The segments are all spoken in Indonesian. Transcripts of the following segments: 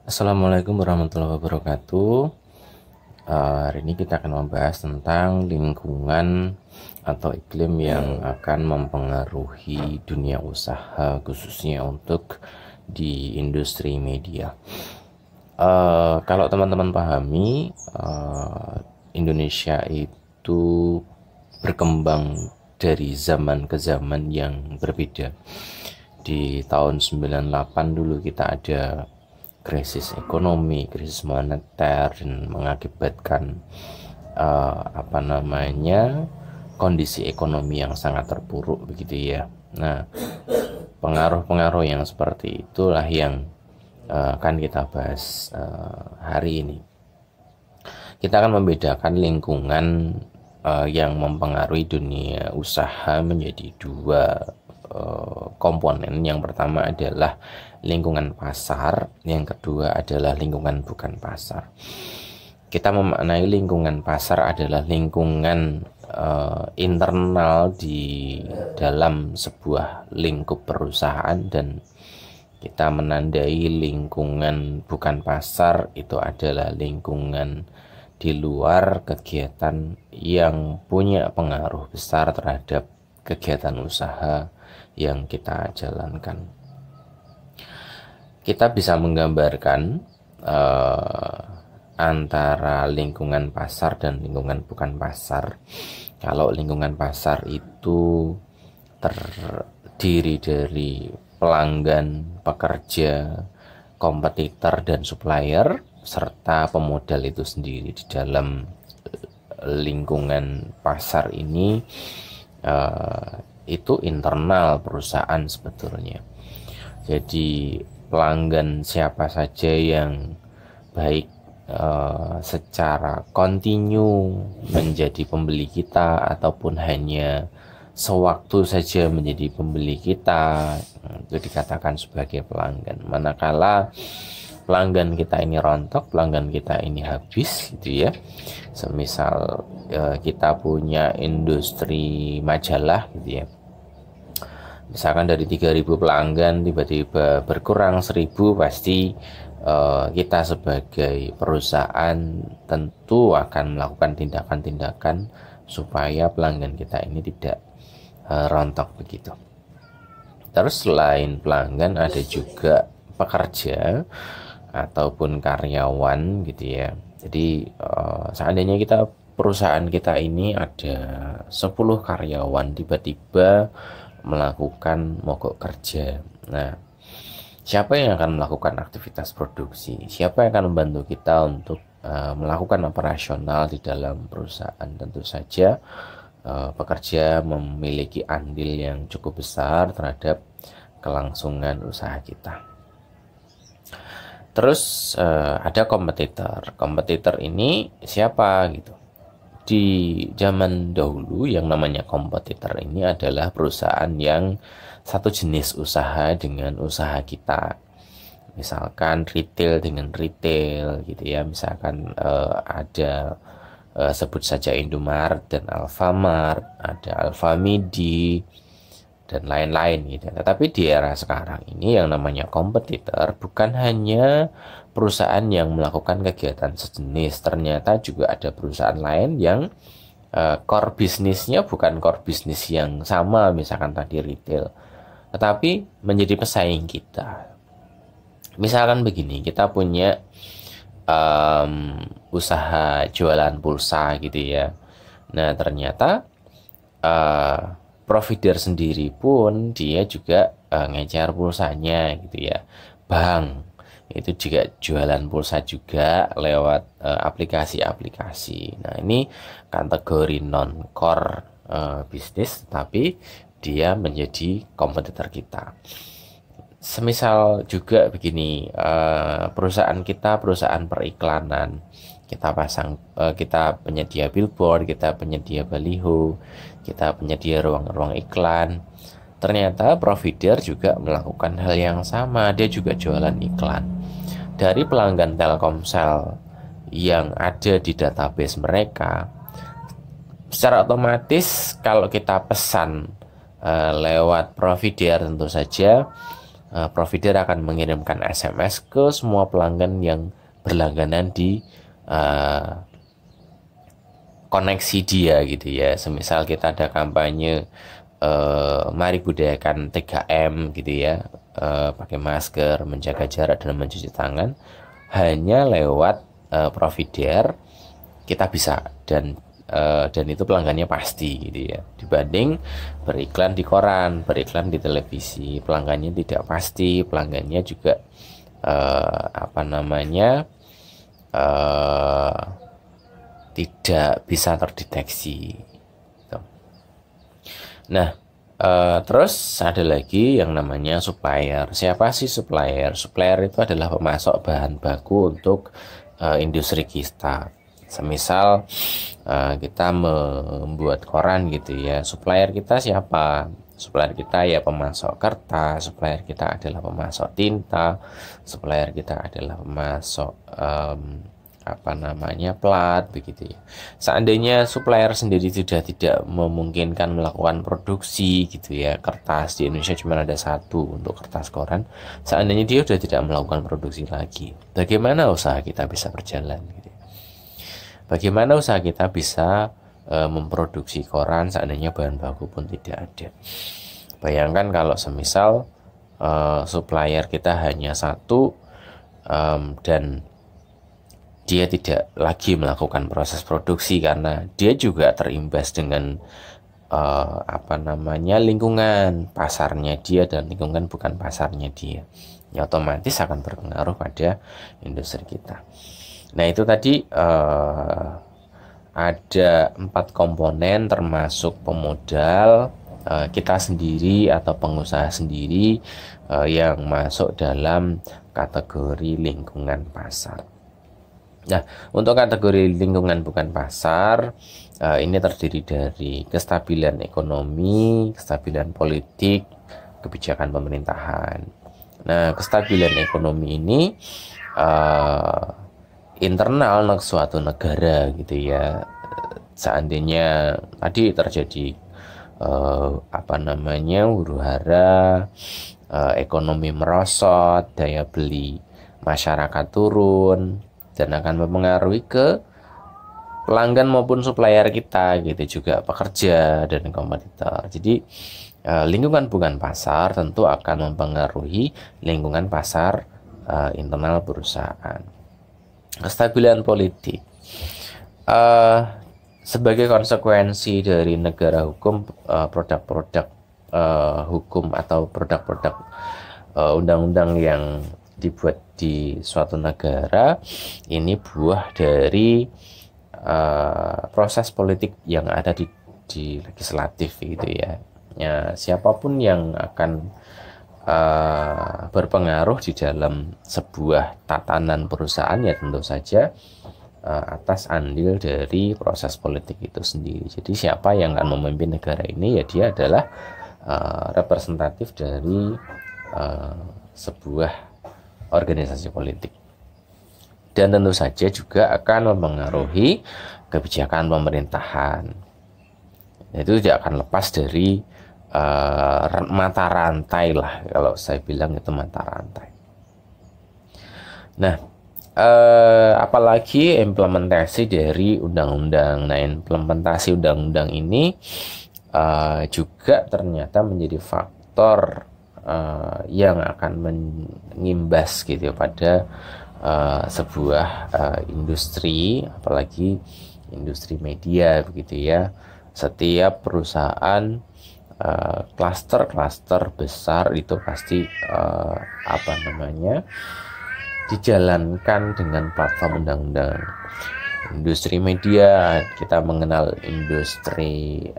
Assalamualaikum warahmatullahi wabarakatuh. Hari ini kita akan membahas tentang lingkungan atau iklim yang akan mempengaruhi dunia usaha, khususnya untuk di industri media. Kalau teman-teman pahami, Indonesia itu berkembang dari zaman ke zaman yang berbeda. Di tahun 98 dulu kita ada krisis ekonomi, krisis moneter, dan mengakibatkan kondisi ekonomi yang sangat terpuruk begitu ya. Nah, pengaruh-pengaruh yang seperti itulah yang akan kita bahas hari ini. Kita akan membedakan lingkungan yang mempengaruhi dunia usaha menjadi dua komponen. Yang pertama adalah lingkungan pasar, yang kedua adalah lingkungan bukan pasar. Kita memaknai lingkungan pasar adalah lingkungan internal di dalam sebuah lingkup perusahaan, dan kita menandai lingkungan bukan pasar itu adalah lingkungan di luar kegiatan yang punya pengaruh besar terhadap kegiatan usaha yang kita jalankan. Kita bisa menggambarkan antara lingkungan pasar dan lingkungan bukan pasar. Kalau lingkungan pasar itu terdiri dari pelanggan, pekerja, kompetitor, dan supplier, serta pemodal itu sendiri. Di dalam lingkungan pasar ini itu internal perusahaan sebetulnya. Jadi pelanggan siapa saja yang baik secara kontinu menjadi pembeli kita ataupun hanya sewaktu saja menjadi pembeli kita, itu dikatakan sebagai pelanggan. Manakala pelanggan kita ini rontok, pelanggan kita ini habis gitu ya. Semisal kita punya industri majalah gitu ya. Misalkan dari 3.000 pelanggan tiba-tiba berkurang 1.000, pasti kita sebagai perusahaan tentu akan melakukan tindakan-tindakan supaya pelanggan kita ini tidak rontok begitu. Terus selain pelanggan ada juga pekerja ataupun karyawan gitu ya. Jadi seandainya perusahaan kita ini ada 10 karyawan tiba-tiba melakukan mogok kerja. Nah, siapa yang akan melakukan aktivitas produksi? Siapa yang akan membantu kita untuk melakukan operasional di dalam perusahaan? Tentu saja pekerja memiliki andil yang cukup besar terhadap kelangsungan usaha kita. Terus ada kompetitor. Kompetitor ini siapa gitu? Di zaman dahulu yang namanya kompetitor ini adalah perusahaan yang satu jenis usaha dengan usaha kita. Misalkan retail dengan retail gitu ya. Misalkan ada sebut saja Indomaret dan Alfamart, ada Alfamidi dan lain-lain gitu. Tetapi di era sekarang ini yang namanya kompetitor bukan hanya perusahaan yang melakukan kegiatan sejenis, ternyata juga ada perusahaan lain yang core bisnisnya bukan core bisnis yang sama, misalkan tadi retail, tetapi menjadi pesaing kita. Misalkan begini, kita punya usaha jualan pulsa gitu ya. Nah ternyata provider sendiri pun dia juga ngejar pulsanya gitu ya. Bank itu juga jualan pulsa juga lewat aplikasi-aplikasi. Nah ini kategori non-core bisnis, tapi dia menjadi kompetitor kita. Semisal juga begini, perusahaan kita perusahaan periklanan, kita penyedia billboard, kita penyedia baliho, kita penyedia ruang-ruang iklan. Ternyata provider juga melakukan hal yang sama, dia juga jualan iklan. Dari pelanggan Telkomsel yang ada di database mereka, secara otomatis kalau kita pesan lewat provider tentu saja provider akan mengirimkan SMS ke semua pelanggan yang berlangganan di koneksi dia gitu ya. Semisal kita ada kampanye mari budayakan 3M gitu ya, pakai masker, menjaga jarak dan mencuci tangan, hanya lewat provider kita bisa, dan itu pelanggannya pasti gitu ya, dibanding beriklan di koran, beriklan di televisi, pelanggannya tidak pasti, pelanggannya juga tidak bisa terdeteksi gitu. Nah, terus ada lagi yang namanya supplier. Siapa sih supplier? Supplier itu adalah pemasok bahan baku untuk industri kita. Semisal kita membuat koran gitu ya, supplier kita siapa? Supplier kita ya pemasok kertas, supplier kita adalah pemasok tinta, supplier kita adalah pemasok plat begitu ya. Seandainya supplier sendiri sudah tidak memungkinkan melakukan produksi gitu ya, kertas di Indonesia cuma ada satu untuk kertas koran, seandainya dia sudah tidak melakukan produksi lagi, bagaimana usaha kita bisa berjalan gitu ya? Bagaimana usaha kita bisa memproduksi koran seandainya bahan baku pun tidak ada? Bayangkan kalau semisal supplier kita hanya satu, dan dia tidak lagi melakukan proses produksi karena dia juga terimbas dengan lingkungan pasarnya dia, dan lingkungan bukan pasarnya dia, ya otomatis akan berpengaruh pada industri kita. Nah itu tadi ada 4 komponen termasuk pemodal, kita sendiri atau pengusaha sendiri yang masuk dalam kategori lingkungan pasar. Nah, untuk kategori lingkungan bukan pasar, ini terdiri dari kestabilan ekonomi, kestabilan politik, kebijakan pemerintahan. Nah, kestabilan ekonomi ini internal suatu negara gitu ya. Seandainya tadi terjadi huru-hara, ekonomi merosot, daya beli masyarakat turun, dan akan mempengaruhi ke pelanggan maupun supplier kita gitu, juga pekerja dan kompetitor. Jadi lingkungan bukan pasar tentu akan mempengaruhi lingkungan pasar internal perusahaan. Kestabilan politik sebagai konsekuensi dari negara hukum, produk-produk hukum atau produk-produk undang-undang yang dibuat di suatu negara ini buah dari proses politik yang ada di legislatif gitu ya. Ya siapapun yang akan berpengaruh di dalam sebuah tatanan perusahaan ya tentu saja atas andil dari proses politik itu sendiri. Jadi siapa yang akan memimpin negara ini ya dia adalah representatif dari sebuah organisasi politik, dan tentu saja juga akan mempengaruhi kebijakan pemerintahan. Itu tidak akan lepas dari mata rantai lah, kalau saya bilang itu mata rantai. Nah, apalagi implementasi dari undang-undang. Nah, implementasi undang-undang ini juga ternyata menjadi faktor yang akan mengimbas gitu pada sebuah industri, apalagi industri media begitu ya. Setiap perusahaan klaster-klaster besar itu pasti dijalankan dengan platform undang-undang. Industri media, kita mengenal di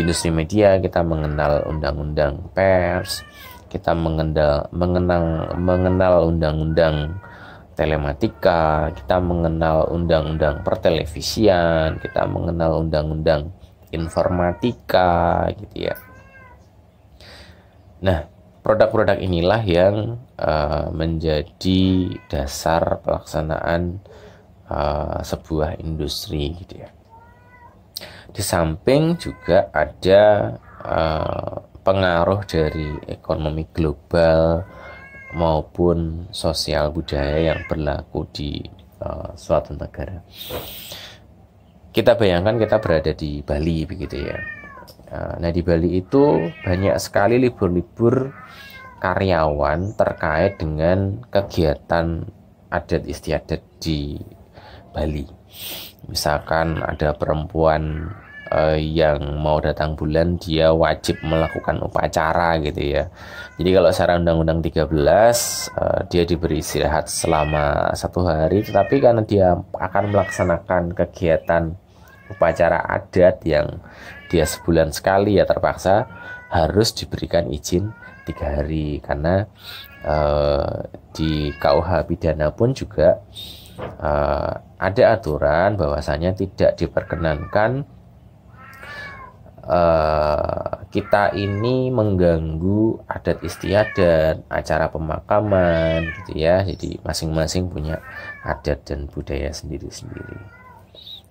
industri media kita mengenal undang-undang pers, kita mengenal undang-undang telematika, kita mengenal undang-undang pertelevisian, kita mengenal undang-undang informatika gitu ya. Nah, produk-produk inilah yang menjadi dasar pelaksanaan sebuah industri gitu ya. Di samping juga ada pengaruh dari ekonomi global maupun sosial budaya yang berlaku di suatu negara. Kita bayangkan kita berada di Bali begitu ya. Nah, di Bali itu banyak sekali libur-libur karyawan terkait dengan kegiatan adat istiadat di Bali. Misalkan ada perempuan yang mau datang bulan, dia wajib melakukan upacara gitu ya. Jadi kalau secara Undang-Undang 13 dia diberi istirahat selama 1 hari, tetapi karena dia akan melaksanakan kegiatan upacara adat yang dia sebulan sekali, ya terpaksa harus diberikan izin 3 hari, karena di KUH pidana pun juga ada aturan bahwasanya tidak diperkenankan kita ini mengganggu adat istiadat, acara pemakaman gitu ya. Jadi masing-masing punya adat dan budaya sendiri-sendiri.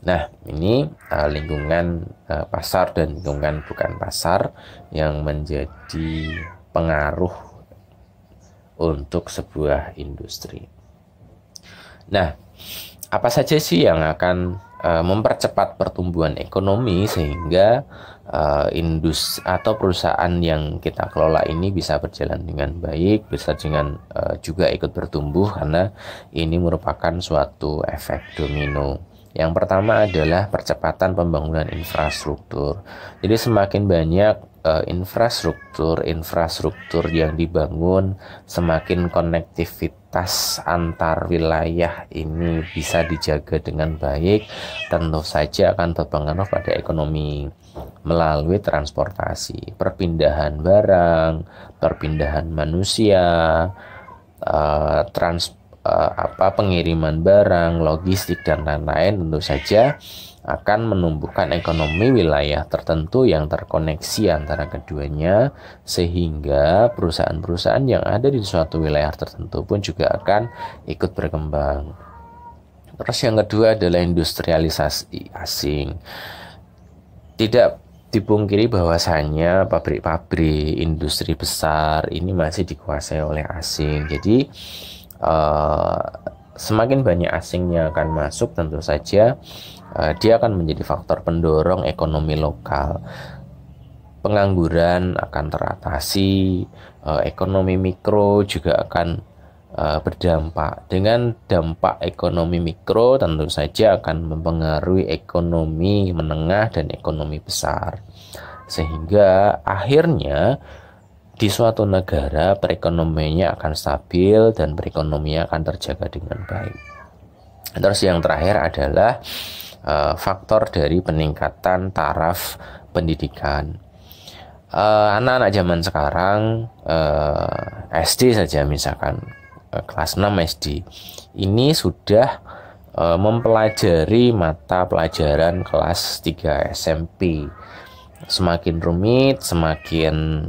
Nah, ini lingkungan pasar dan lingkungan bukan pasar yang menjadi pengaruh untuk sebuah industri. Nah, apa saja sih yang akan mempercepat pertumbuhan ekonomi sehingga industri atau perusahaan yang kita kelola ini bisa berjalan dengan baik, bisa dengan juga ikut bertumbuh, karena ini merupakan suatu efek domino. Yang pertama adalah percepatan pembangunan infrastruktur. Jadi semakin banyak infrastruktur yang dibangun, semakin konektivitas antar wilayah ini bisa dijaga dengan baik, tentu saja akan berpengaruh pada ekonomi melalui transportasi, perpindahan barang, perpindahan manusia, pengiriman barang, logistik dan lain-lain, tentu saja akan menumbuhkan ekonomi wilayah tertentu yang terkoneksi antara keduanya, sehingga perusahaan-perusahaan yang ada di suatu wilayah tertentu pun juga akan ikut berkembang. Terus yang kedua adalah industrialisasi asing. Tidak dipungkiri bahwasanya pabrik-pabrik industri besar ini masih dikuasai oleh asing. Jadi semakin banyak asingnya akan masuk, tentu saja dia akan menjadi faktor pendorong ekonomi lokal. Pengangguran akan teratasi, ekonomi mikro juga akan berdampak. Dengan dampak ekonomi mikro tentu saja akan mempengaruhi ekonomi menengah dan ekonomi besar, sehingga akhirnya di suatu negara perekonomiannya akan stabil dan perekonomiannya akan terjaga dengan baik. Terus yang terakhir adalah faktor dari peningkatan taraf pendidikan. Anak-anak zaman sekarang SD saja, misalkan kelas 6 SD ini sudah mempelajari mata pelajaran kelas 3 SMP. Semakin rumit, semakin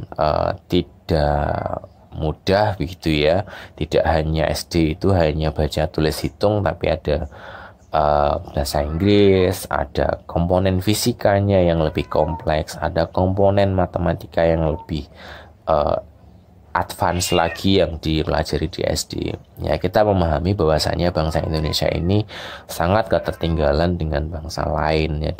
tidak mudah begitu ya. Tidak hanya SD itu hanya baca tulis hitung, tapi ada bahasa Inggris, ada komponen fisikanya yang lebih kompleks, ada komponen matematika yang lebih advance lagi yang dipelajari di SD. Ya, kita memahami bahwasanya bangsa Indonesia ini sangat ketertinggalan dengan bangsa lain ya.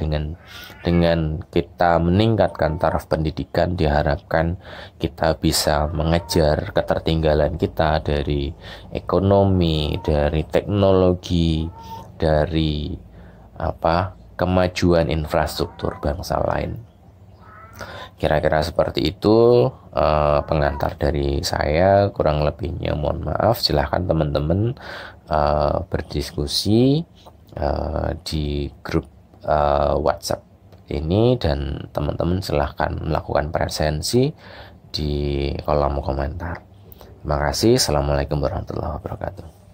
Dengan kita meningkatkan taraf pendidikan, diharapkan kita bisa mengejar ketertinggalan kita dari ekonomi, dari teknologi, dari kemajuan infrastruktur bangsa lain. Kira-kira seperti itu pengantar dari saya, kurang lebihnya mohon maaf. Silahkan teman-teman berdiskusi di grup WhatsApp ini, dan teman-teman silahkan melakukan presensi di kolom komentar. Terima kasih. Assalamualaikum warahmatullahi wabarakatuh.